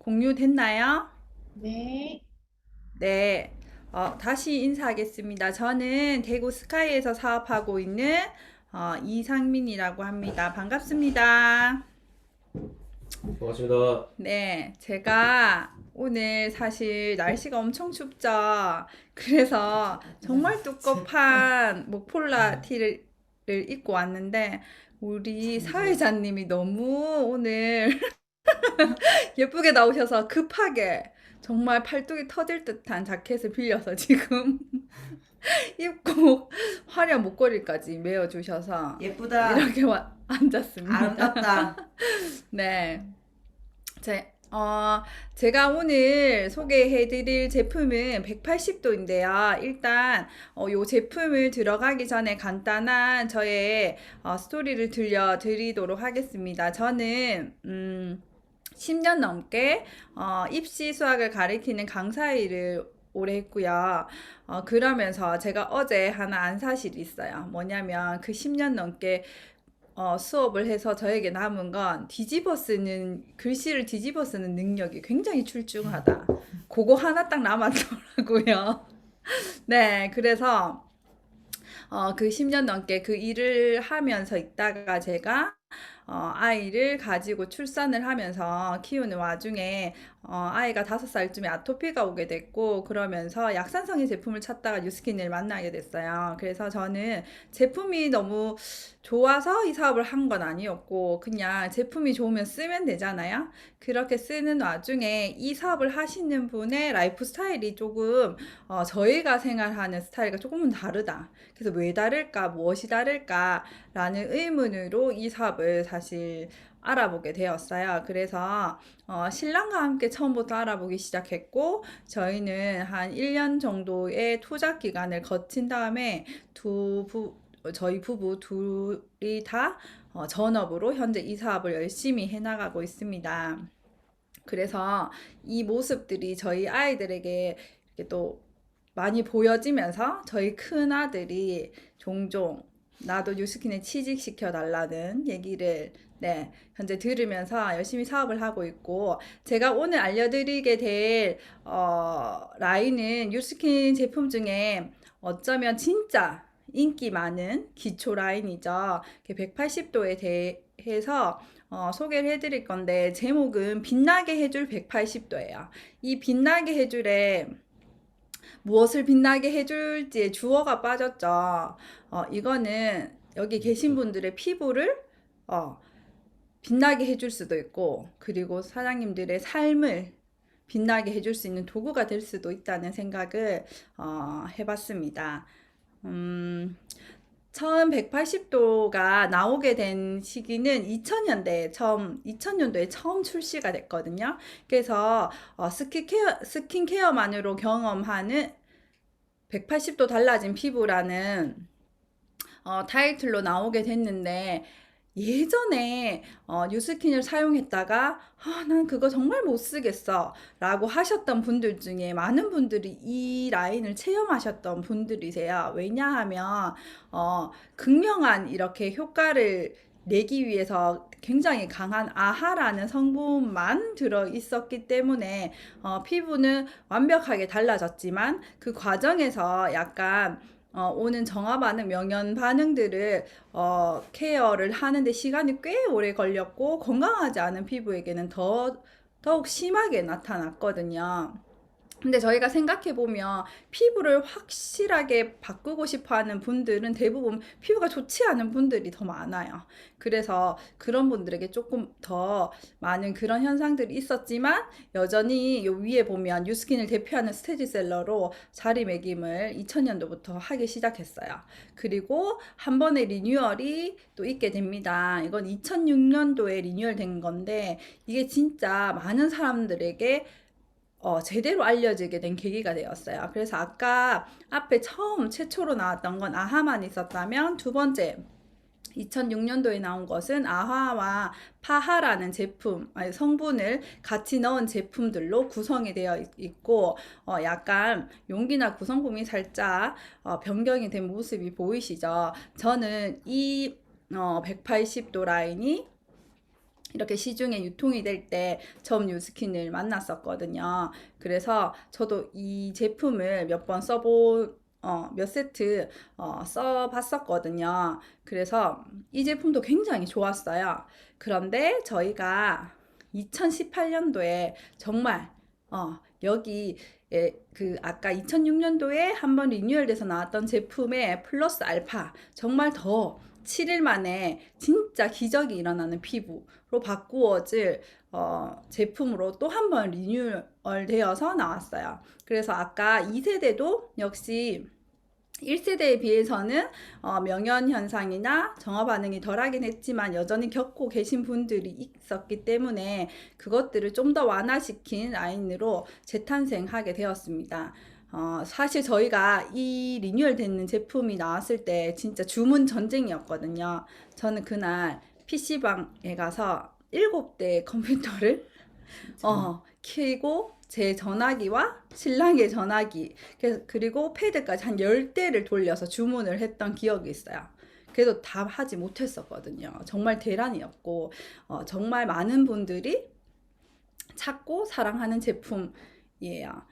공유됐나요? 네. 네. 다시 인사하겠습니다. 저는 대구 스카이에서 사업하고 있는 이상민이라고 합니다. 반갑습니다. 반갑습니다. 네, 제가 오늘 사실 날씨가 엄청 춥죠. 그래서 정말 두껍한 목폴라 티를 입고 왔는데 우리 사회자님이 너무 오늘 예쁘게 나오셔서 급하게 정말 팔뚝이 터질 듯한 자켓을 빌려서 지금 입고 화려한 목걸이까지 메어주셔서 예쁘다. 이렇게 앉았습니다. 아름답다. 네. 제가 오늘 소개해드릴 제품은 180도인데요. 일단, 요 제품을 들어가기 전에 간단한 저의 스토리를 들려드리도록 하겠습니다. 저는, 10년 넘게 입시 수학을 가리키는 강사 일을 오래 했고요. 그러면서 제가 어제 하나 안 사실이 있어요. 뭐냐면 그 10년 넘게 수업을 해서 저에게 남은 건 뒤집어 쓰는, 글씨를 뒤집어 쓰는 능력이 굉장히 출중하다. 그거 하나 딱 남았더라고요. 네, 그래서 그 10년 넘게 그 일을 하면서 있다가 제가 아이를 가지고 출산을 하면서 키우는 와중에 아이가 5살쯤에 아토피가 오게 됐고 그러면서 약산성의 제품을 찾다가 뉴스킨을 만나게 됐어요. 그래서 저는 제품이 너무 좋아서 이 사업을 한 건 아니었고 그냥 제품이 좋으면 쓰면 되잖아요. 그렇게 쓰는 와중에 이 사업을 하시는 분의 라이프 스타일이 조금 저희가 생활하는 스타일과 조금은 다르다. 그래서 왜 다를까, 무엇이 다를까라는 의문으로 이 사업을 사실 알아보게 되었어요. 그래서 신랑과 함께 처음부터 알아보기 시작했고 저희는 한 1년 정도의 투자 기간을 거친 다음에 저희 부부 둘이 다 전업으로 현재 이 사업을 열심히 해나가고 있습니다. 그래서 이 모습들이 저희 아이들에게 이렇게 또 많이 보여지면서 저희 큰 아들이 종종 나도 뉴스킨에 취직시켜 달라는 얘기를 네, 현재 들으면서 열심히 사업을 하고 있고 제가 오늘 알려드리게 될 라인은 뉴스킨 제품 중에 어쩌면 진짜 인기 많은 기초 라인이죠. 180도에 대해서 소개를 해드릴 건데 제목은 빛나게 해줄 180도예요. 이 빛나게 해줄에 무엇을 빛나게 해줄지에 주어가 빠졌죠. 이거는 여기 계신 분들의 피부를 어, 빛나게 해줄 수도 있고 그리고 사장님들의 삶을 빛나게 해줄 수 있는 도구가 될 수도 있다는 생각을 해봤습니다. 음, 처음 180도가 나오게 된 시기는 2000년도에 처음 출시가 됐거든요. 그래서 스킨케어만으로 경험하는 180도 달라진 피부라는 타이틀로 나오게 됐는데 예전에 뉴스킨을 사용했다가 난 그거 정말 못 쓰겠어 라고 하셨던 분들 중에 많은 분들이 이 라인을 체험하셨던 분들이세요. 왜냐하면 극명한 이렇게 효과를 내기 위해서 굉장히 강한 아하라는 성분만 들어 있었기 때문에 피부는 완벽하게 달라졌지만 그 과정에서 약간 오는 정화 반응, 명현 반응들을 케어를 하는데 시간이 꽤 오래 걸렸고 건강하지 않은 피부에게는 더욱 심하게 나타났거든요. 근데 저희가 생각해보면 피부를 확실하게 바꾸고 싶어 하는 분들은 대부분 피부가 좋지 않은 분들이 더 많아요. 그래서 그런 분들에게 조금 더 많은 그런 현상들이 있었지만 여전히 요 위에 보면 뉴스킨을 대표하는 스테디셀러로 자리매김을 2000년도부터 하기 시작했어요. 그리고 한 번의 리뉴얼이 또 있게 됩니다. 이건 2006년도에 리뉴얼된 건데 이게 진짜 많은 사람들에게 제대로 알려지게 된 계기가 되었어요. 그래서 아까 앞에 최초로 나왔던 건 아하만 있었다면 두 번째 2006년도에 나온 것은 아하와 파하라는 제품, 아니, 성분을 같이 넣은 제품들로 구성이 되어 있고, 약간 용기나 구성품이 살짝 변경이 된 모습이 보이시죠? 저는 이 180도 라인이 이렇게 시중에 유통이 될 때 처음 뉴스킨을 만났었거든요. 그래서 저도 이 제품을 몇 세트 써봤었거든요. 그래서 이 제품도 굉장히 좋았어요. 그런데 저희가 2018년도에 정말 여기 그 아까 2006년도에 한번 리뉴얼돼서 나왔던 제품의 플러스 알파 정말 더 7일 만에 진짜 기적이 일어나는 피부로 바꾸어질 제품으로 또 한 번 리뉴얼 되어서 나왔어요. 그래서 아까 2세대도 역시 1세대에 비해서는 명현 현상이나 정화 반응이 덜하긴 했지만 여전히 겪고 계신 분들이 있었기 때문에 그것들을 좀 더 완화시킨 라인으로 재탄생하게 되었습니다. 사실 저희가 이 리뉴얼 되는 제품이 나왔을 때 진짜 주문 전쟁이었거든요. 저는 그날 PC방에 가서 7대 컴퓨터를 켜고 제 전화기와 신랑의 전화기 그리고 패드까지 한 10대를 돌려서 주문을 했던 기억이 있어요. 그래도 다 하지 못했었거든요. 정말 대란이었고 정말 많은 분들이 찾고 사랑하는 제품이에요.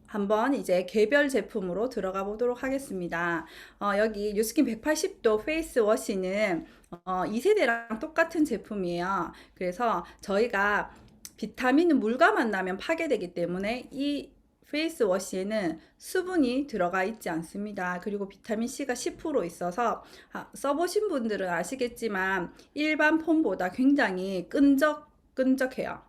한번 이제 개별 제품으로 들어가 보도록 하겠습니다. 여기 뉴스킨 180도 페이스워시는 2세대랑 똑같은 제품이에요. 그래서 저희가 비타민은 물과 만나면 파괴되기 때문에 이 페이스워시에는 수분이 들어가 있지 않습니다. 그리고 비타민C가 10% 있어서 써보신 분들은 아시겠지만 일반 폼보다 굉장히 끈적끈적해요.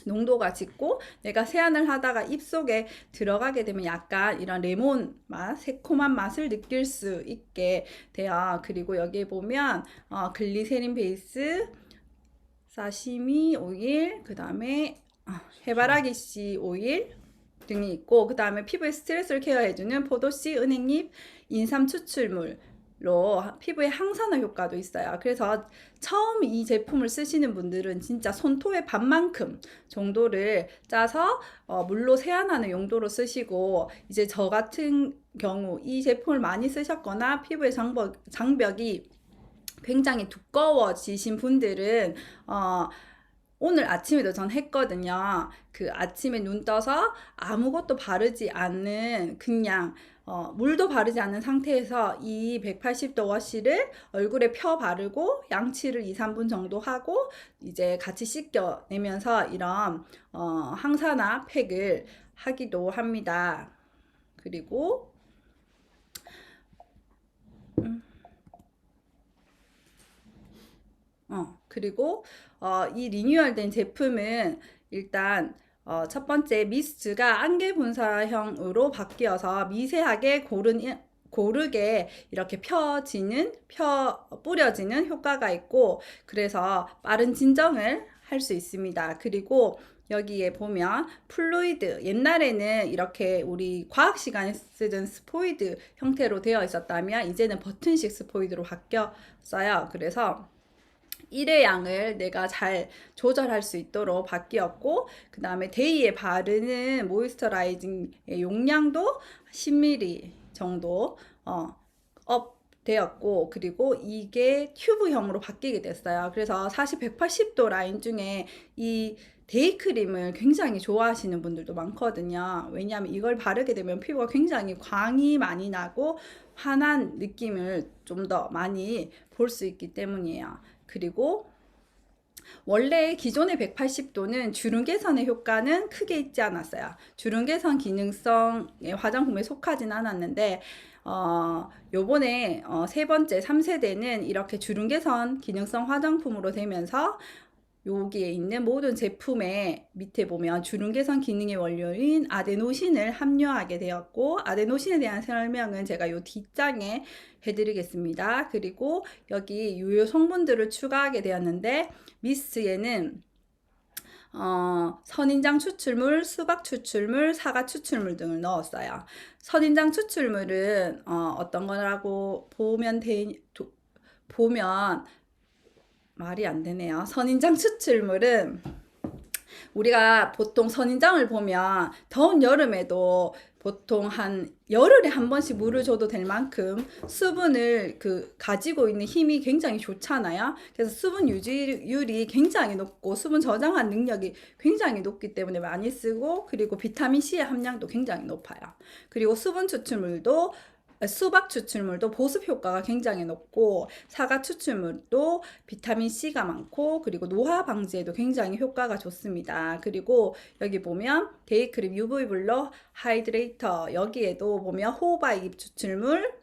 농도가 짙고 내가 세안을 하다가 입속에 들어가게 되면 약간 이런 레몬 맛, 새콤한 맛을 느낄 수 있게 돼요. 그리고 여기에 보면 글리세린 베이스, 사시미 오일, 그 다음에 해바라기 씨 오일 등이 있고 그 다음에 피부에 스트레스를 케어해주는 포도씨, 은행잎, 인삼 추출물 로 피부에 항산화 효과도 있어요. 그래서 처음 이 제품을 쓰시는 분들은 진짜 손톱의 반만큼 정도를 짜서 물로 세안하는 용도로 쓰시고 이제 저 같은 경우 이 제품을 많이 쓰셨거나 피부의 장벽이 굉장히 두꺼워지신 분들은 오늘 아침에도 전 했거든요. 그 아침에 눈 떠서 아무것도 바르지 않는 그냥 물도 바르지 않는 상태에서 이 180도 워시를 얼굴에 펴 바르고 양치를 2, 3분 정도 하고 이제 같이 씻겨내면서 이런 항산화 팩을 하기도 합니다. 그리고 이 리뉴얼된 제품은 일단 첫 번째 미스트가 안개 분사형으로 바뀌어서 미세하게 고르게 이렇게 뿌려지는 효과가 있고 그래서 빠른 진정을 할 수 있습니다. 그리고 여기에 보면 플루이드 옛날에는 이렇게 우리 과학 시간에 쓰던 스포이드 형태로 되어 있었다면 이제는 버튼식 스포이드로 바뀌었어요. 그래서 1의 양을 내가 잘 조절할 수 있도록 바뀌었고 그 다음에 데이에 바르는 모이스처라이징의 용량도 10ml 정도 업 되었고 그리고 이게 튜브형으로 바뀌게 됐어요. 그래서 사실 180도 라인 중에 이 데이크림을 굉장히 좋아하시는 분들도 많거든요. 왜냐하면 이걸 바르게 되면 피부가 굉장히 광이 많이 나고 환한 느낌을 좀 더 많이 볼 수 있기 때문이에요. 그리고 원래 기존의 180도는 주름 개선의 효과는 크게 있지 않았어요. 주름 개선 기능성의 화장품에 속하진 않았는데 요번에 세 번째 3세대는 이렇게 주름 개선 기능성 화장품으로 되면서 여기에 있는 모든 제품의 밑에 보면 주름 개선 기능의 원료인 아데노신을 함유하게 되었고 아데노신에 대한 설명은 제가 요 뒷장에 해드리겠습니다. 그리고 여기 유효 성분들을 추가하게 되었는데 미스트에는 선인장 추출물, 수박 추출물, 사과 추출물 등을 넣었어요. 선인장 추출물은 어떤 거라고 보면 말이 안 되네요. 선인장 추출물은 우리가 보통 선인장을 보면 더운 여름에도 보통 한 열흘에 한 번씩 물을 줘도 될 만큼 수분을 가지고 있는 힘이 굉장히 좋잖아요. 그래서 수분 유지율이 굉장히 높고 수분 저장한 능력이 굉장히 높기 때문에 많이 쓰고, 그리고 비타민 C의 함량도 굉장히 높아요. 그리고 수박 추출물도 보습 효과가 굉장히 높고, 사과 추출물도 비타민 C가 많고, 그리고 노화 방지에도 굉장히 효과가 좋습니다. 그리고 여기 보면 데이크림 UV 블러 하이드레이터, 여기에도 보면 호호바 잎 추출물,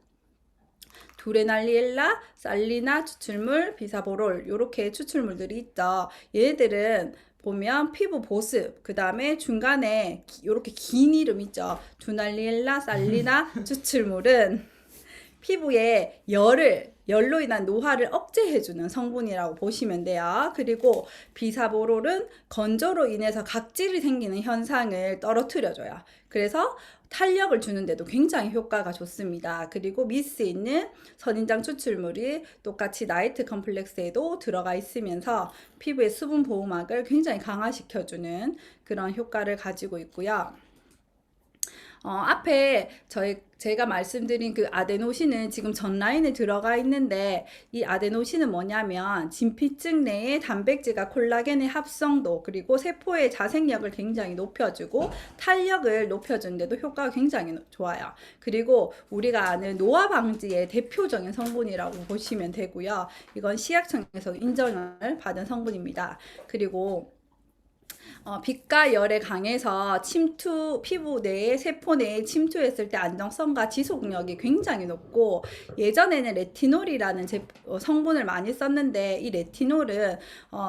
두레날리엘라, 살리나 추출물, 비사보롤, 요렇게 추출물들이 있죠. 얘들은 보면 피부 보습, 그 다음에 중간에 요렇게 긴 이름 있죠. 두날리엘라, 살리나 추출물은 피부에 열로 인한 노화를 억제해주는 성분이라고 보시면 돼요. 그리고 비사보롤은 건조로 인해서 각질이 생기는 현상을 떨어뜨려줘요. 그래서 탄력을 주는데도 굉장히 효과가 좋습니다. 그리고 미스 있는 선인장 추출물이 똑같이 나이트 컴플렉스에도 들어가 있으면서 피부의 수분 보호막을 굉장히 강화시켜주는 그런 효과를 가지고 있고요. 앞에 제가 말씀드린 그 아데노신은 지금 전 라인에 들어가 있는데, 이 아데노신은 뭐냐면 진피층 내에 단백질과 콜라겐의 합성도, 그리고 세포의 자생력을 굉장히 높여주고 탄력을 높여주는데도 효과가 굉장히 좋아요. 그리고 우리가 아는 노화 방지의 대표적인 성분이라고 보시면 되고요. 이건 식약청에서 인정을 받은 성분입니다. 그리고 빛과 열에 강해서 피부 내에 세포 내에 침투했을 때 안정성과 지속력이 굉장히 높고, 예전에는 레티놀이라는 성분을 많이 썼는데, 이 레티놀은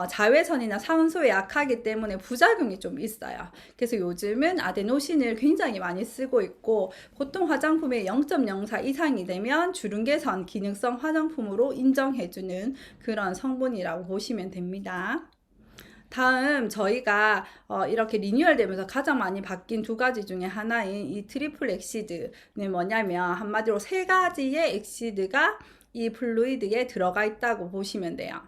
자외선이나 산소에 약하기 때문에 부작용이 좀 있어요. 그래서 요즘은 아데노신을 굉장히 많이 쓰고 있고, 보통 화장품의 0.04 이상이 되면 주름 개선 기능성 화장품으로 인정해주는 그런 성분이라고 보시면 됩니다. 다음 저희가 이렇게 리뉴얼 되면서 가장 많이 바뀐 두 가지 중에 하나인 이 트리플 엑시드는 뭐냐면, 한마디로 세 가지의 엑시드가 이 플루이드에 들어가 있다고 보시면 돼요.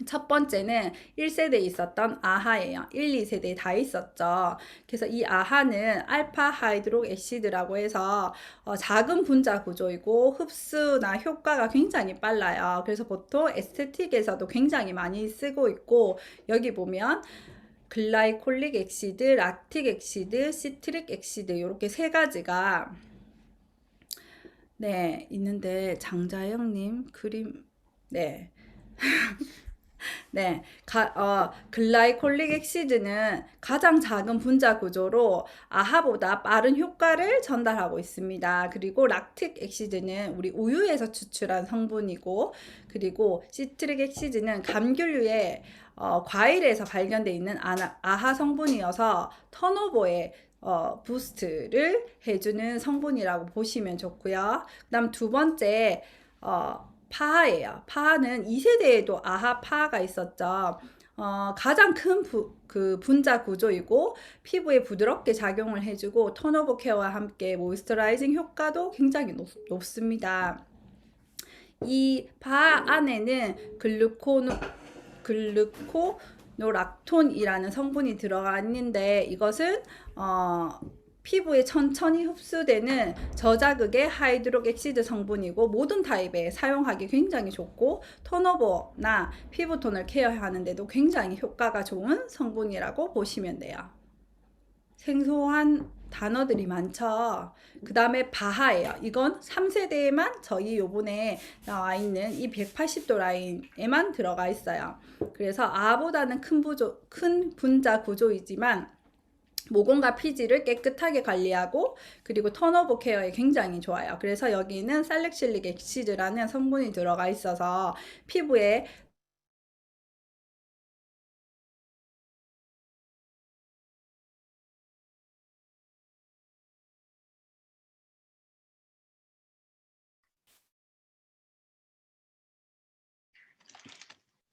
첫 번째는 1세대에 있었던 아하예요. 1, 2세대에 다 있었죠. 그래서 이 아하는 알파 하이드록 애시드라고 해서 작은 분자 구조이고 흡수나 효과가 굉장히 빨라요. 그래서 보통 에스테틱에서도 굉장히 많이 쓰고 있고, 여기 보면 글라이콜릭 엑시드, 락틱 엑시드, 시트릭 엑시드, 이렇게 세 가지가 있는데, 장자영님 그림 네, 글라이콜릭 엑시드는 가장 작은 분자 구조로 아하보다 빠른 효과를 전달하고 있습니다. 그리고 락틱 엑시드는 우리 우유에서 추출한 성분이고, 그리고 시트릭 엑시드는 감귤류의 과일에서 발견되어 있는 아하 성분이어서 턴오버에 부스트를 해주는 성분이라고 보시면 좋고요. 그 다음 두 번째, 파하예요. 파하는 2세대에도 아하 파하가 있었죠. 가장 큰 분자 구조이고 피부에 부드럽게 작용을 해주고 턴오버 케어와 함께 모이스처라이징 효과도 굉장히 높습니다. 이 파하 안에는 글루코노락톤이라는 성분이 들어가 있는데, 이것은 피부에 천천히 흡수되는 저자극의 하이드록 엑시드 성분이고, 모든 타입에 사용하기 굉장히 좋고 턴오버나 피부톤을 케어하는데도 굉장히 효과가 좋은 성분이라고 보시면 돼요. 생소한 단어들이 많죠. 그 다음에 바하예요. 이건 3세대에만 저희 요번에 나와 있는 이 180도 라인에만 들어가 있어요. 그래서 아보다는 큰 분자 구조이지만 모공과 피지를 깨끗하게 관리하고, 그리고 턴오버 케어에 굉장히 좋아요. 그래서 여기는 살릭실릭 엑시드라는 성분이 들어가 있어서 피부에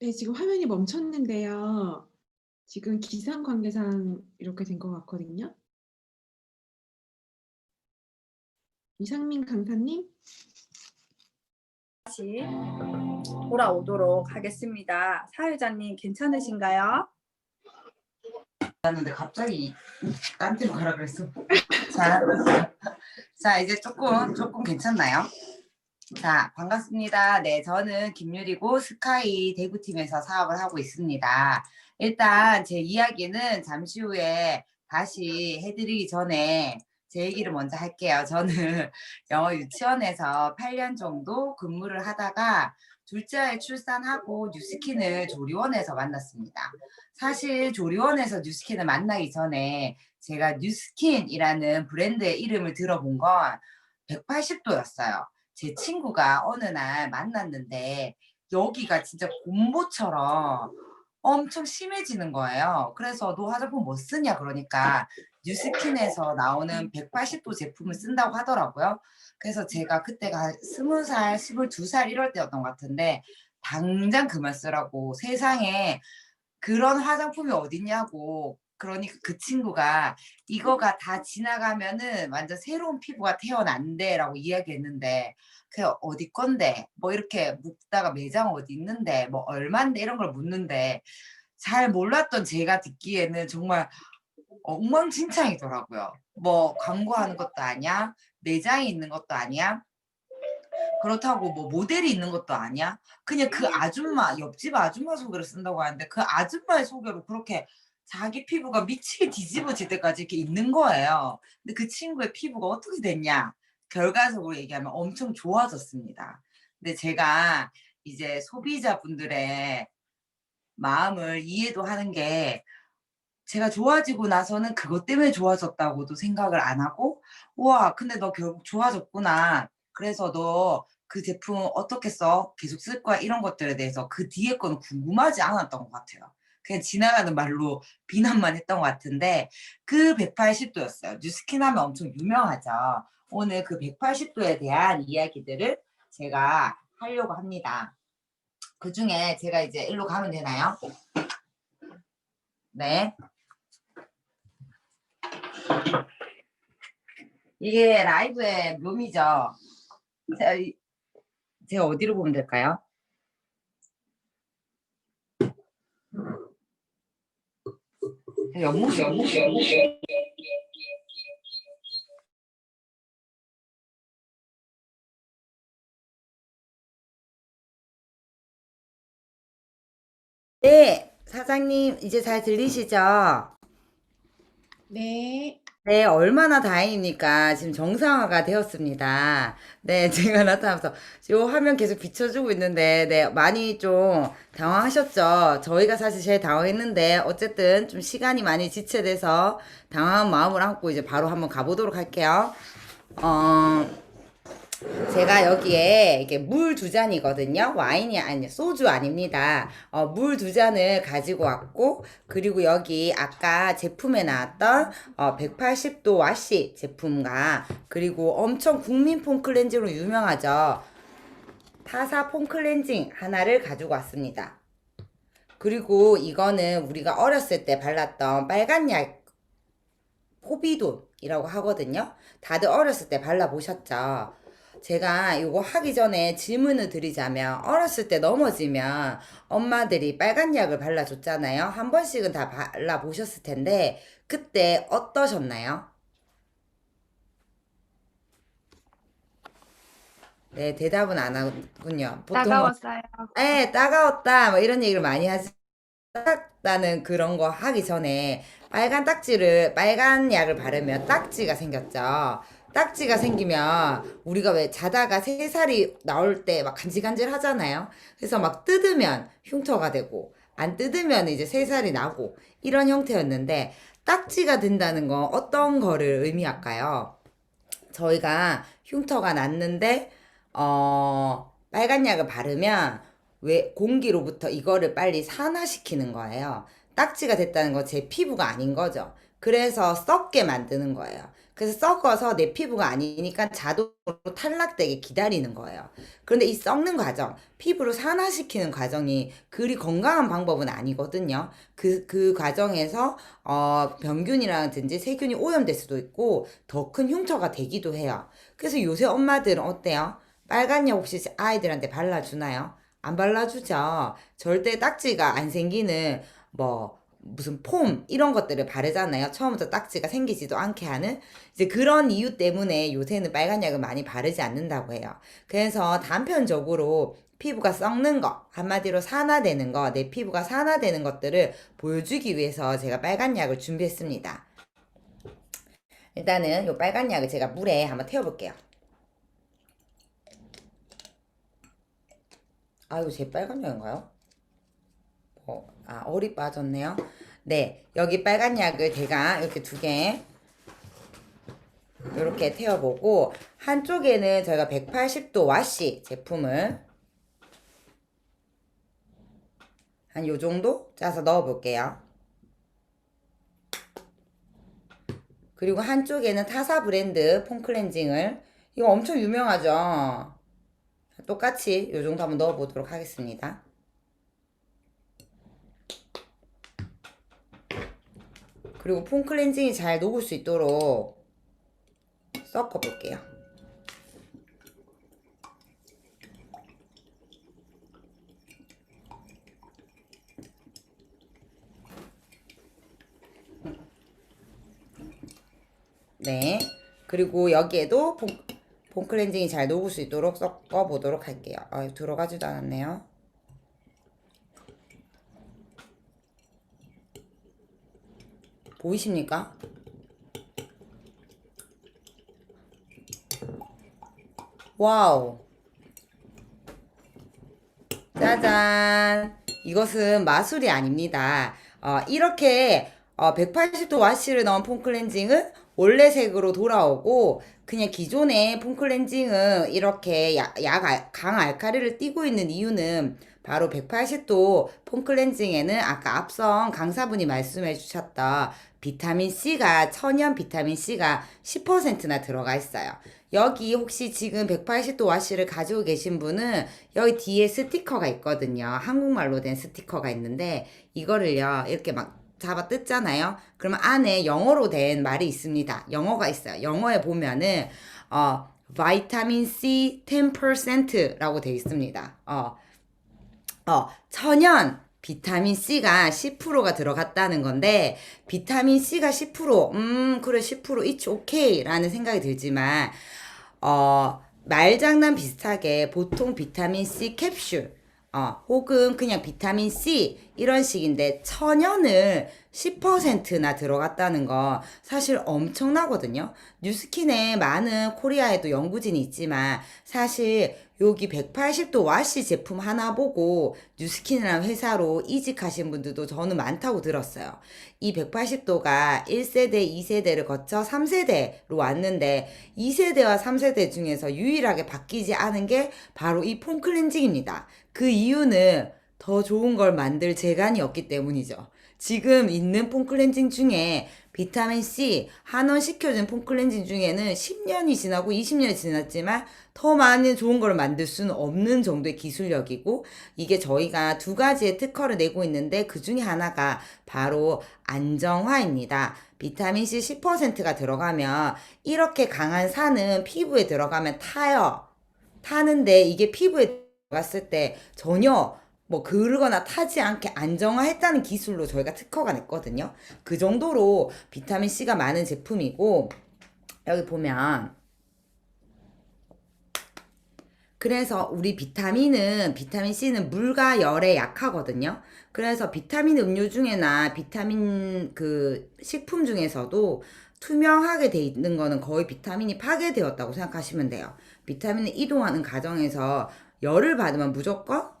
네, 지금 화면이 멈췄는데요. 지금 기상 관계상 이렇게 된 것 같거든요. 이상민 강사님? 다시 돌아오도록 하겠습니다. 사회자님 괜찮으신가요? 근데 갑자기 딴 데로 가라 그랬어. 자, 자 이제 조금 괜찮나요? 자, 반갑습니다. 네, 저는 김유리고 스카이 대구팀에서 사업을 하고 있습니다. 일단 제 이야기는 잠시 후에 다시 해드리기 전에 제 얘기를 먼저 할게요. 저는 영어 유치원에서 8년 정도 근무를 하다가 둘째 아이 출산하고 뉴스킨을 조리원에서 만났습니다. 사실 조리원에서 뉴스킨을 만나기 전에 제가 뉴스킨이라는 브랜드의 이름을 들어본 건 180도였어요. 제 친구가 어느 날 만났는데 여기가 진짜 곰보처럼 엄청 심해지는 거예요. 그래서 너 화장품 뭐 쓰냐 그러니까 뉴스킨에서 나오는 180도 제품을 쓴다고 하더라고요. 그래서 제가 그때가 20살, 22살 이럴 때였던 것 같은데 당장 그만 쓰라고 세상에 그런 화장품이 어딨냐고 그러니까 그 친구가 이거가 다 지나가면은 완전 새로운 피부가 태어난대라고 이야기했는데 그 어디 건데 뭐 이렇게 묻다가 매장 어디 있는데 뭐 얼만데 이런 걸 묻는데 잘 몰랐던 제가 듣기에는 정말 엉망진창이더라고요. 뭐 광고하는 것도 아니야, 매장이 있는 것도 아니야, 그렇다고 뭐 모델이 있는 것도 아니야. 그냥 그 아줌마, 옆집 아줌마 소개를 쓴다고 하는데 그 아줌마의 소개로 그렇게 자기 피부가 미치게 뒤집어질 때까지 이렇게 있는 거예요. 근데 그 친구의 피부가 어떻게 됐냐? 결과적으로 얘기하면 엄청 좋아졌습니다. 근데 제가 이제 소비자분들의 마음을 이해도 하는 게 제가 좋아지고 나서는 그것 때문에 좋아졌다고도 생각을 안 하고 우와 근데 너 결국 좋아졌구나. 그래서 너 그 제품 어떻게 써? 계속 쓸 거야? 이런 것들에 대해서 그 뒤에 거는 궁금하지 않았던 것 같아요. 그냥 지나가는 말로 비난만 했던 것 같은데 그 180도였어요. 뉴스킨 하면 엄청 유명하죠. 오늘 그 180도에 대한 이야기들을 제가 하려고 합니다. 그중에 제가 이제 일로 가면 되나요? 네. 이게 라이브의 묘미죠. 제가 어디로 보면 될까요? 연못이. 네, 사장님 이제 잘 들리시죠? 네. 네, 얼마나 다행입니까? 지금 정상화가 되었습니다. 네, 제가 나타나면서 요 화면 계속 비춰주고 있는데, 네, 많이 좀 당황하셨죠? 저희가 사실 제일 당황했는데, 어쨌든 좀 시간이 많이 지체돼서 당황한 마음을 안고 이제 바로 한번 가보도록 할게요. 어, 제가 여기에 이게 물 두 잔이거든요. 와인이 아니 소주 아닙니다. 물 두 잔을 가지고 왔고 그리고 여기 아까 제품에 나왔던 180도 와시 제품과 그리고 엄청 국민 폼 클렌징으로 유명하죠. 타사 폼 클렌징 하나를 가지고 왔습니다. 그리고 이거는 우리가 어렸을 때 발랐던 빨간 약 포비돈이라고 하거든요. 다들 어렸을 때 발라보셨죠? 제가 이거 하기 전에 질문을 드리자면 어렸을 때 넘어지면 엄마들이 빨간 약을 발라줬잖아요. 한 번씩은 다 발라보셨을 텐데 그때 어떠셨나요? 네, 대답은 안 하군요. 보통은 따가웠어요. 따가웠다 뭐 이런 얘기를 많이 하지. 나는 그런 거 하기 전에 빨간 약을 바르면 딱지가 생겼죠. 딱지가 생기면 우리가 왜 자다가 새살이 나올 때 막 간질간질 하잖아요. 그래서 막 뜯으면 흉터가 되고 안 뜯으면 이제 새살이 나고 이런 형태였는데 딱지가 된다는 건 어떤 거를 의미할까요? 저희가 흉터가 났는데 빨간 약을 바르면 왜 공기로부터 이거를 빨리 산화시키는 거예요. 딱지가 됐다는 건 제 피부가 아닌 거죠. 그래서 썩게 만드는 거예요. 그래서 썩어서 내 피부가 아니니까 자동으로 탈락되게 기다리는 거예요. 그런데 이 썩는 과정, 피부를 산화시키는 과정이 그리 건강한 방법은 아니거든요. 그 과정에서 병균이라든지 세균이 오염될 수도 있고 더 큰 흉터가 되기도 해요. 그래서 요새 엄마들은 어때요? 빨간약 혹시 아이들한테 발라주나요? 안 발라주죠. 절대 딱지가 안 생기는 무슨 폼 이런 것들을 바르잖아요. 처음부터 딱지가 생기지도 않게 하는 이제 그런 이유 때문에 요새는 빨간 약을 많이 바르지 않는다고 해요. 그래서 단편적으로 피부가 썩는 거, 한마디로 산화되는 거, 내 피부가 산화되는 것들을 보여주기 위해서 제가 빨간 약을 준비했습니다. 일단은 이 빨간 약을 제가 물에 한번 태워볼게요. 아, 이거 제 빨간 약인가요? 얼이 빠졌네요. 네, 여기 빨간 약을 제가 이렇게 2개 이렇게 태워보고 한쪽에는 저희가 180도 와시 제품을 한 요 정도 짜서 넣어볼게요. 그리고 한쪽에는 타사 브랜드 폼 클렌징을 이거 엄청 유명하죠. 똑같이 요 정도 한번 넣어보도록 하겠습니다. 그리고 폼 클렌징이 잘 녹을 수 있도록 섞어 볼게요. 네. 그리고 여기에도 폼 클렌징이 잘 녹을 수 있도록 섞어 보도록 할게요. 들어가지도 않았네요. 보이십니까? 와우. 짜잔. 이것은 마술이 아닙니다. 이렇게 180도 와시를 넣은 폼 클렌징은 원래 색으로 돌아오고 그냥 기존의 폼 클렌징은 이렇게 강 알칼리를 띠고 있는 이유는 바로 180도 폼 클렌징에는 아까 앞선 강사분이 말씀해 주셨던 비타민C가 천연 비타민C가 10%나 들어가 있어요. 여기 혹시 지금 180도 와시를 가지고 계신 분은 여기 뒤에 스티커가 있거든요. 한국말로 된 스티커가 있는데 이거를요 이렇게 막 잡아 뜯잖아요. 그러면 안에 영어로 된 말이 있습니다. 영어가 있어요. 영어에 보면은 바이타민 C 10%라고 되어 있습니다. 천연 비타민 C가 10%가 들어갔다는 건데 비타민 C가 10% 그래 10% it's okay 라는 생각이 들지만 말장난 비슷하게 보통 비타민 C 캡슐 혹은 그냥 비타민 C 이런 식인데 천연을 10%나 들어갔다는 거 사실 엄청나거든요. 뉴스킨에 많은 코리아에도 연구진이 있지만 사실 여기 180도 와시 제품 하나 보고 뉴스킨이라는 회사로 이직하신 분들도 저는 많다고 들었어요. 이 180도가 1세대, 2세대를 거쳐 3세대로 왔는데 2세대와 3세대 중에서 유일하게 바뀌지 않은 게 바로 이 폼 클렌징입니다. 그 이유는 더 좋은 걸 만들 재간이 없기 때문이죠. 지금 있는 폼 클렌징 중에 비타민C 한원시켜준 폼 클렌징 중에는 10년이 지나고 20년이 지났지만 더 많은 좋은 걸 만들 수는 없는 정도의 기술력이고 이게 저희가 2가지의 특허를 내고 있는데 그 중에 하나가 바로 안정화입니다. 비타민C 10%가 들어가면 이렇게 강한 산은 피부에 들어가면 타요. 타는데 이게 피부에 들어갔을 때 전혀 그러거나 타지 않게 안정화했다는 기술로 저희가 특허가 냈거든요. 그 정도로 비타민C가 많은 제품이고 여기 보면 그래서 우리 비타민C는 물과 열에 약하거든요. 그래서 비타민 음료 중에나 비타민 식품 중에서도 투명하게 돼 있는 거는 거의 비타민이 파괴되었다고 생각하시면 돼요. 비타민이 이동하는 과정에서 열을 받으면 무조건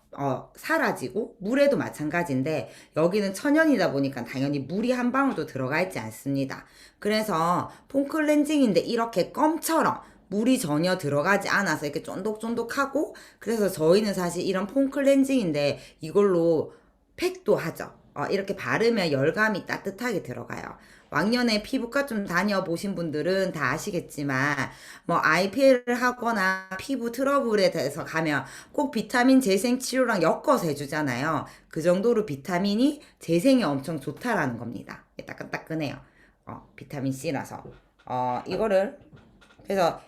사라지고 물에도 마찬가지인데 여기는 천연이다 보니까 당연히 물이 한 방울도 들어가 있지 않습니다. 그래서 폼 클렌징인데 이렇게 껌처럼 물이 전혀 들어가지 않아서 이렇게 쫀득쫀득하고 그래서 저희는 사실 이런 폼 클렌징인데 이걸로 팩도 하죠. 이렇게 바르면 열감이 따뜻하게 들어가요. 왕년에 피부과 좀 다녀보신 분들은 다 아시겠지만 IPL을 하거나 피부 트러블에 대해서 가면 꼭 비타민 재생 치료랑 엮어서 해주잖아요. 그 정도로 비타민이 재생에 엄청 좋다라는 겁니다. 따끈따끈해요. 비타민 C라서 이거를 그래서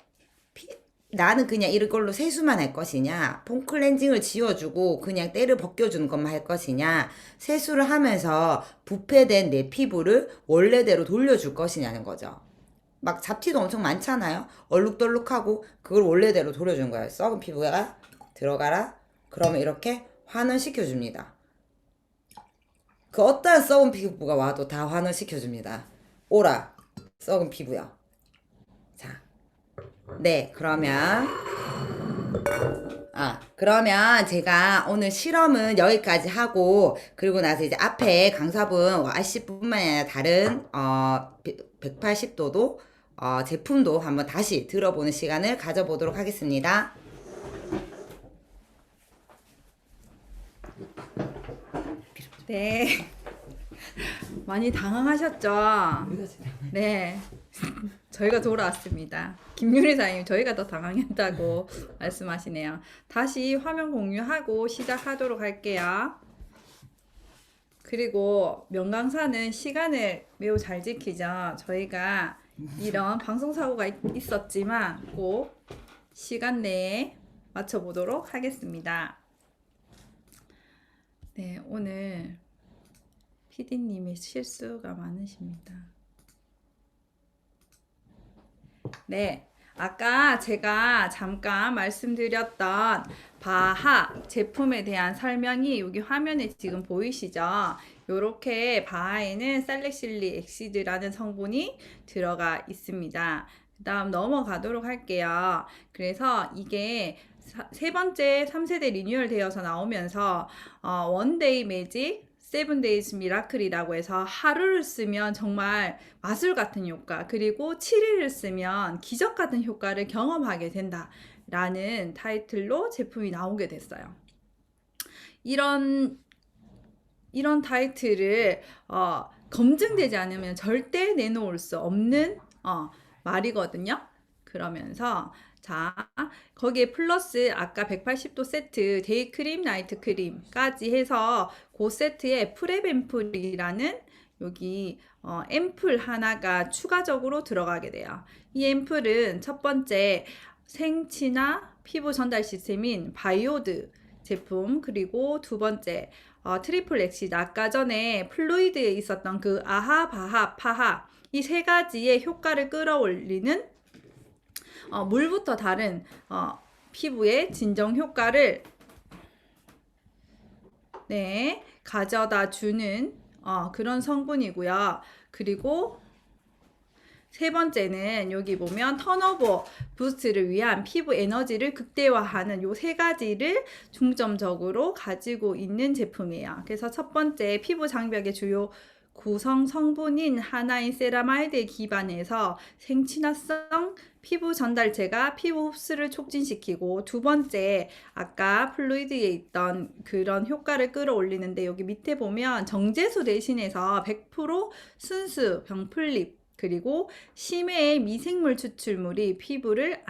나는 그냥 이걸로 세수만 할 것이냐, 폼 클렌징을 지워주고 그냥 때를 벗겨주는 것만 할 것이냐, 세수를 하면서 부패된 내 피부를 원래대로 돌려줄 것이냐는 거죠. 막 잡티도 엄청 많잖아요. 얼룩덜룩하고 그걸 원래대로 돌려주는 거예요. 썩은 피부가 들어가라. 그러면 이렇게 환원시켜줍니다. 그 어떠한 썩은 피부가 와도 다 환원시켜줍니다. 오라, 썩은 피부요. 자, 네, 그러면 제가 오늘 실험은 여기까지 하고, 그리고 나서 이제 앞에 강사분 RC뿐만 아니라 다른 180도도 제품도 한번 다시 들어보는 시간을 가져보도록 하겠습니다. 네. 많이 당황하셨죠? 네. 저희가 돌아왔습니다. 김유리 사장님, 저희가 더 당황했다고 말씀하시네요. 다시 화면 공유하고 시작하도록 할게요. 그리고 명강사는 시간을 매우 잘 지키죠. 저희가 이런 방송사고가 있었지만 꼭 시간 내에 맞춰보도록 하겠습니다. 네, 오늘 PD님의 실수가 많으십니다. 네, 아까 제가 잠깐 말씀드렸던 바하 제품에 대한 설명이 여기 화면에 지금 보이시죠? 요렇게 바하에는 살릭실릭 엑시드라는 성분이 들어가 있습니다. 그 다음 넘어가도록 할게요. 그래서 이게 세 번째 3세대 리뉴얼 되어서 나오면서 원데이 매직, 세븐데이즈 미라클이라고 해서 하루를 쓰면 정말 마술 같은 효과, 그리고 7일을 쓰면 기적 같은 효과를 경험하게 된다 라는 타이틀로 제품이 나오게 됐어요. 이런 타이틀을 검증되지 않으면 절대 내놓을 수 없는 말이거든요. 그러면서 자, 거기에 플러스 아까 180도 세트 데이 크림, 나이트 크림까지 해서 그 세트에 프랩 앰플이라는 여기 앰플 하나가 추가적으로 들어가게 돼요. 이 앰플은 첫 번째 생친화 피부 전달 시스템인 바이오드 제품, 그리고 두 번째 트리플 엑시드, 아까 전에 플루이드에 있었던 그 아하, 바하, 파하 이 세 가지의 효과를 끌어올리는 물부터 다른 피부의 진정 효과를 가져다 주는 그런 성분이고요. 그리고 세 번째는 여기 보면 턴오버 부스트를 위한 피부 에너지를 극대화하는 요 세 가지를 중점적으로 가지고 있는 제품이에요. 그래서 첫 번째 피부 장벽의 주요 구성 성분인 하나인 세라마이드에 기반해서 생친화성 피부 전달체가 피부 흡수를 촉진시키고, 두 번째 아까 플루이드에 있던 그런 효과를 끌어올리는데 여기 밑에 보면 정제수 대신해서 100% 순수 병풀립 그리고 심해의 미생물 추출물이 피부를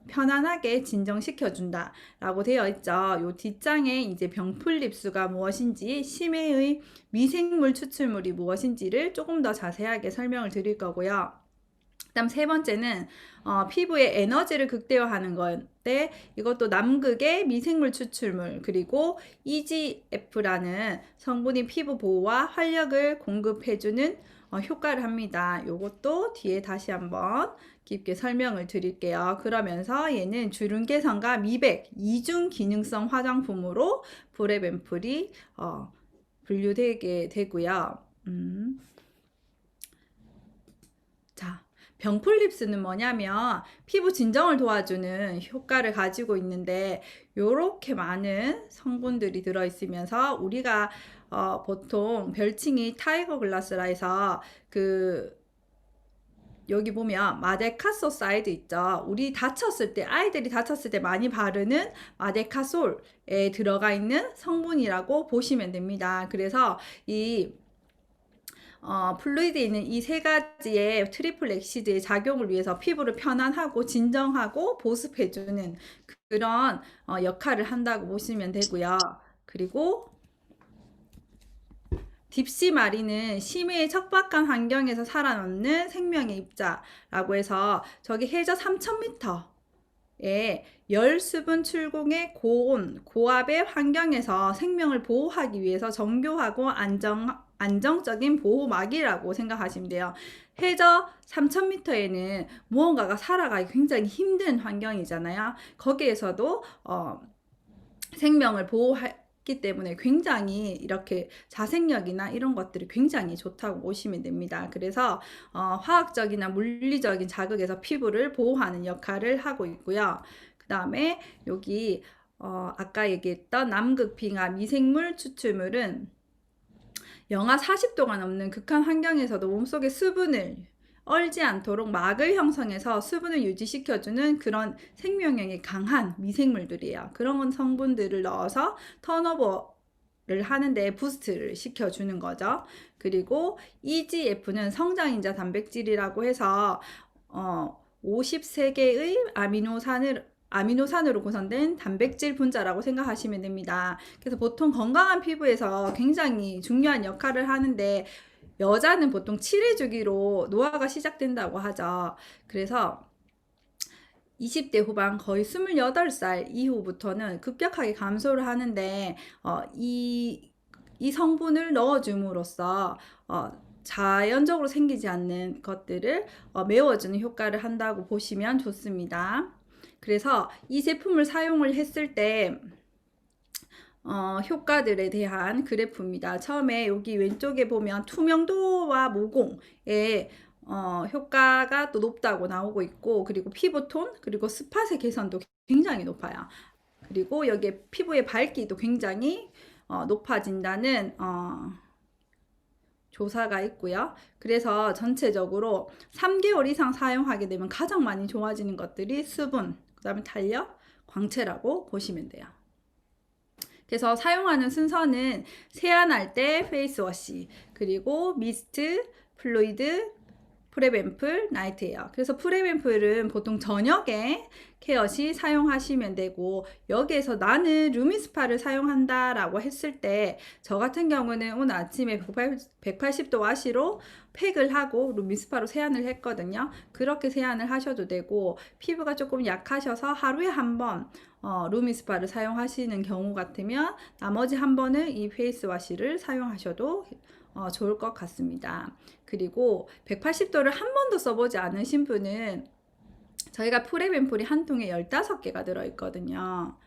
편안하게 진정시켜준다 라고 되어 있죠. 요 뒷장에 이제 병풀립수가 무엇인지, 심해의 미생물 추출물이 무엇인지를 조금 더 자세하게 설명을 드릴 거고요. 그 다음 세 번째는 피부의 에너지를 극대화하는 건데, 이것도 남극의 미생물 추출물 그리고 EGF라는 성분이 피부 보호와 활력을 공급해주는 효과를 합니다. 요것도 뒤에 다시 한번 깊게 설명을 드릴게요. 그러면서 얘는 주름 개선과 미백, 이중 기능성 화장품으로 프랩 앰플이 분류되게 되고요. 자, 병풀립스는 뭐냐면 피부 진정을 도와주는 효과를 가지고 있는데, 요렇게 많은 성분들이 들어있으면서 우리가 보통 별칭이 타이거 글라스라 해서 여기 보면 마데카솔사이드 있죠. 우리 다쳤을 때, 아이들이 다쳤을 때 많이 바르는 마데카솔에 들어가 있는 성분이라고 보시면 됩니다. 그래서 이 플루이드에 있는 이 세 가지의 트리플 엑시드의 작용을 위해서 피부를 편안하고 진정하고 보습해주는 그런 역할을 한다고 보시면 되고요. 그리고 딥시마리는 심해의 척박한 환경에서 살아남는 생명의 입자라고 해서 저기 해저 3000m에 열수분 출공의 고온, 고압의 환경에서 생명을 보호하기 위해서 정교하고 안정적인 보호막이라고 생각하시면 돼요. 해저 3000m에는 무언가가 살아가기 굉장히 힘든 환경이잖아요. 거기에서도 생명을 보호하기 때문에 굉장히 이렇게 자생력이나 이런 것들이 굉장히 좋다고 보시면 됩니다. 그래서 화학적이나 물리적인 자극에서 피부를 보호하는 역할을 하고 있고요. 그 다음에 여기 아까 얘기했던 남극빙하 미생물 추출물은 영하 40도가 넘는 극한 환경에서도 몸속의 수분을 얼지 않도록 막을 형성해서 수분을 유지시켜주는 그런 생명력이 강한 미생물들이에요. 그런 성분들을 넣어서 턴오버를 하는데 부스트를 시켜주는 거죠. 그리고 EGF는 성장인자 단백질이라고 해서 53개의 아미노산으로 구성된 단백질 분자라고 생각하시면 됩니다. 그래서 보통 건강한 피부에서 굉장히 중요한 역할을 하는데 여자는 보통 7회 주기로 노화가 시작된다고 하죠. 그래서 20대 후반 거의 28살 이후부터는 급격하게 감소를 하는데 이 성분을 넣어줌으로써 자연적으로 생기지 않는 것들을 메워주는 효과를 한다고 보시면 좋습니다. 그래서 이 제품을 사용을 했을 때 효과들에 대한 그래프입니다. 처음에 여기 왼쪽에 보면 투명도와 모공의 효과가 또 높다고 나오고 있고, 그리고 피부톤, 그리고 스팟의 개선도 굉장히 높아요. 그리고 여기에 피부의 밝기도 굉장히 높아진다는 조사가 있고요. 그래서 전체적으로 3개월 이상 사용하게 되면 가장 많이 좋아지는 것들이 수분, 그 다음에 탄력, 광채라고 보시면 돼요. 그래서 사용하는 순서는 세안할 때 페이스워시, 그리고 미스트, 플루이드, 프레뱀플, 나이트예요. 그래서 프레뱀플은 보통 저녁에 케어 시 사용하시면 되고, 여기에서 나는 루미스파를 사용한다라고 했을 때 저 같은 경우는 오늘 아침에 180도 와시로 팩을 하고 루미스파로 세안을 했거든요. 그렇게 세안을 하셔도 되고, 피부가 조금 약하셔서 하루에 한 번 루미스파를 사용하시는 경우 같으면 나머지 한 번은 이 페이스워시를 사용하셔도 좋을 것 같습니다. 그리고 180도를 한 번도 써보지 않으신 분은 저희가 프레뱀플이 한 통에 15개가 들어있거든요.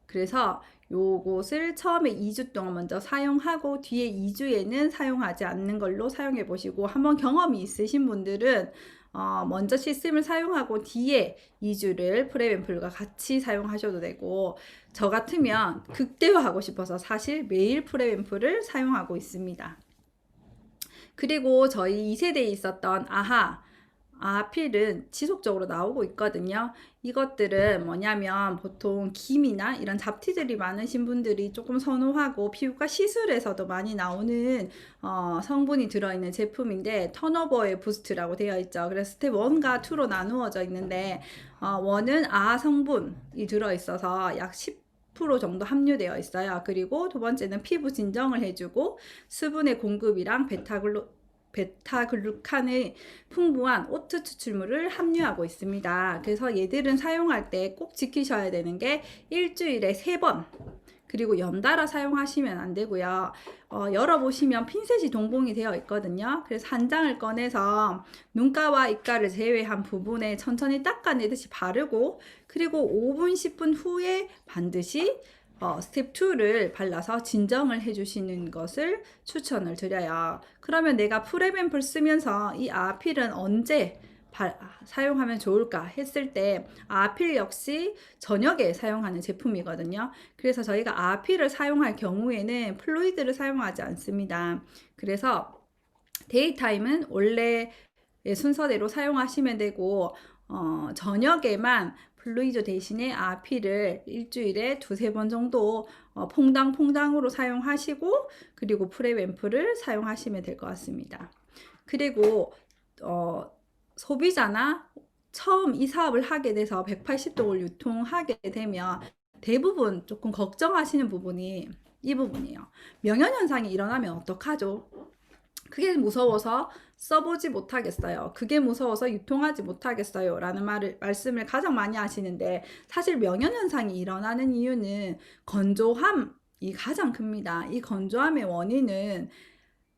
그래서 요것을 처음에 2주 동안 먼저 사용하고 뒤에 2주에는 사용하지 않는 걸로 사용해 보시고, 한번 경험이 있으신 분들은 먼저 시스템을 사용하고 뒤에 2주를 프레뱀플과 같이 사용하셔도 되고, 저 같으면 극대화하고 싶어서 사실 매일 프레뱀플을 사용하고 있습니다. 그리고 저희 2세대에 있었던 아하필은 지속적으로 나오고 있거든요. 이것들은 뭐냐면 보통 김이나 이런 잡티들이 많으신 분들이 조금 선호하고 피부과 시술에서도 많이 나오는 성분이 들어있는 제품인데 턴오버의 부스트라고 되어 있죠. 그래서 스텝 1과 2로 나누어져 있는데 1은 아하 성분이 들어있어서 약 10% 정도 함유되어 있어요. 그리고 두 번째는 피부 진정을 해주고 수분의 공급이랑 베타글루칸의 풍부한 오트 추출물을 함유하고 있습니다. 그래서 얘들은 사용할 때 꼭 지키셔야 되는 게 일주일에 3번, 그리고 연달아 사용하시면 안 되고요. 열어보시면 핀셋이 동봉이 되어 있거든요. 그래서 한 장을 꺼내서 눈가와 입가를 제외한 부분에 천천히 닦아내듯이 바르고, 그리고 5분, 10분 후에 반드시 스텝 2를 발라서 진정을 해주시는 것을 추천을 드려요. 그러면 내가 프레뱀플 쓰면서 이 아필은 언제 사용하면 좋을까 했을 때 아필 역시 저녁에 사용하는 제품이거든요. 그래서 저희가 아필을 사용할 경우에는 플루이드를 사용하지 않습니다. 그래서 데이타임은 원래 순서대로 사용하시면 되고, 저녁에만 플루이드 대신에 아필을 일주일에 2-3번 정도 퐁당퐁당으로 사용하시고, 그리고 프레뱀플을 사용하시면 될 것 같습니다. 그리고 소비자나 처음 이 사업을 하게 돼서 180도를 유통하게 되면 대부분 조금 걱정하시는 부분이 이 부분이에요. 명현현상이 일어나면 어떡하죠? 그게 무서워서 써보지 못하겠어요. 그게 무서워서 유통하지 못하겠어요. 라는 말씀을 가장 많이 하시는데, 사실 명현현상이 일어나는 이유는 건조함이 가장 큽니다. 이 건조함의 원인은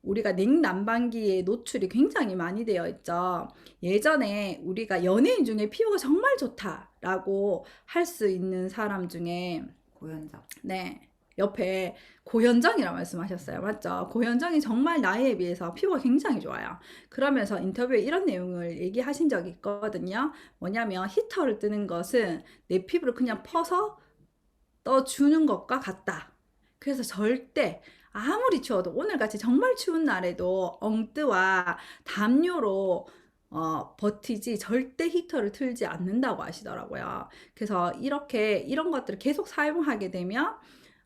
우리가 냉난방기에 노출이 굉장히 많이 되어 있죠. 예전에 우리가 연예인 중에 피부가 정말 좋다라고 할 수 있는 사람 중에 고현정. 네, 옆에 고현정이라고 말씀하셨어요. 맞죠? 고현정이 정말 나이에 비해서 피부가 굉장히 좋아요. 그러면서 인터뷰에 이런 내용을 얘기하신 적이 있거든요. 뭐냐면 히터를 뜨는 것은 내 피부를 그냥 퍼서 떠주는 것과 같다. 그래서 절대 아무리 추워도 오늘같이 정말 추운 날에도 엉뜨와 담요로 버티지 절대 히터를 틀지 않는다고 하시더라고요. 그래서 이런 것들을 계속 사용하게 되면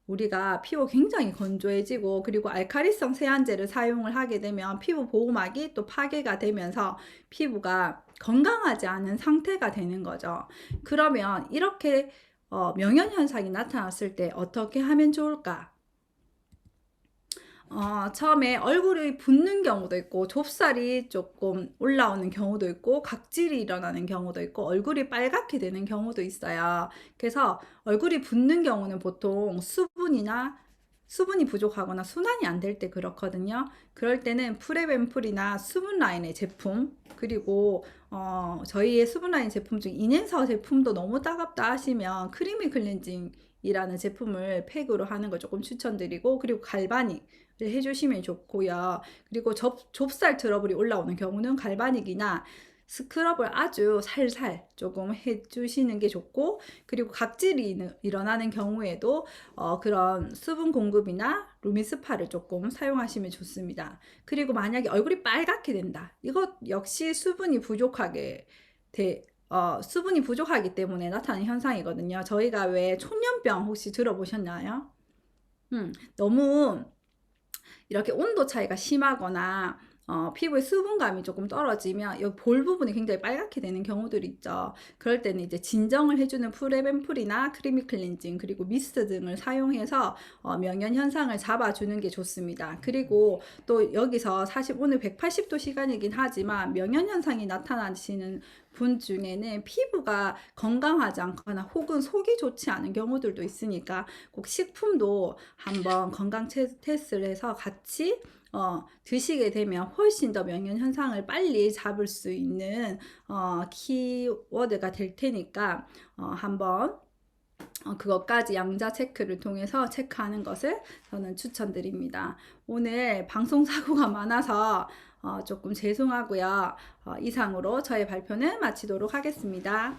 우리가 피부 굉장히 건조해지고, 그리고 알칼리성 세안제를 사용을 하게 되면 피부 보호막이 또 파괴가 되면서 피부가 건강하지 않은 상태가 되는 거죠. 그러면 이렇게 명현현상이 나타났을 때 어떻게 하면 좋을까? 처음에 얼굴이 붓는 경우도 있고, 좁쌀이 조금 올라오는 경우도 있고, 각질이 일어나는 경우도 있고, 얼굴이 빨갛게 되는 경우도 있어요. 그래서 얼굴이 붓는 경우는 보통 수분이 부족하거나 순환이 안 될 때 그렇거든요. 그럴 때는 프레벤풀이나 수분 라인의 제품, 그리고 저희의 수분 라인 제품 중 인앤서 제품도 너무 따갑다 하시면 크리미 클렌징이라는 제품을 팩으로 하는 걸 조금 추천드리고, 그리고 갈바닉 해주시면 좋고요. 그리고 좁쌀 트러블이 올라오는 경우는 갈바닉이나 스크럽을 아주 살살 조금 해주시는 게 좋고, 그리고 각질이 일어나는 경우에도 그런 수분 공급이나 루미스파를 조금 사용하시면 좋습니다. 그리고 만약에 얼굴이 빨갛게 된다, 이것 역시 수분이 부족하기 때문에 나타나는 현상이거든요. 저희가 왜 촌년병 혹시 들어보셨나요? 너무 이렇게 온도 차이가 심하거나 피부의 수분감이 조금 떨어지면 여기 볼 부분이 굉장히 빨갛게 되는 경우들이 있죠. 그럴 때는 이제 진정을 해주는 프레벤풀이나 크리미 클렌징, 그리고 미스트 등을 사용해서 명현 현상을 잡아주는 게 좋습니다. 그리고 또 여기서 사실 오늘 180도 시간이긴 하지만 명현 현상이 나타나시는 분 중에는 피부가 건강하지 않거나 혹은 속이 좋지 않은 경우들도 있으니까 꼭 식품도 한번 건강 테스트를 해서 같이 드시게 되면 훨씬 더 명현 현상을 빨리 잡을 수 있는 키워드가 될 테니까 한번 그것까지 양자 체크를 통해서 체크하는 것을 저는 추천드립니다. 오늘 방송 사고가 많아서 조금 죄송하고요. 이상으로 저의 발표는 마치도록 하겠습니다.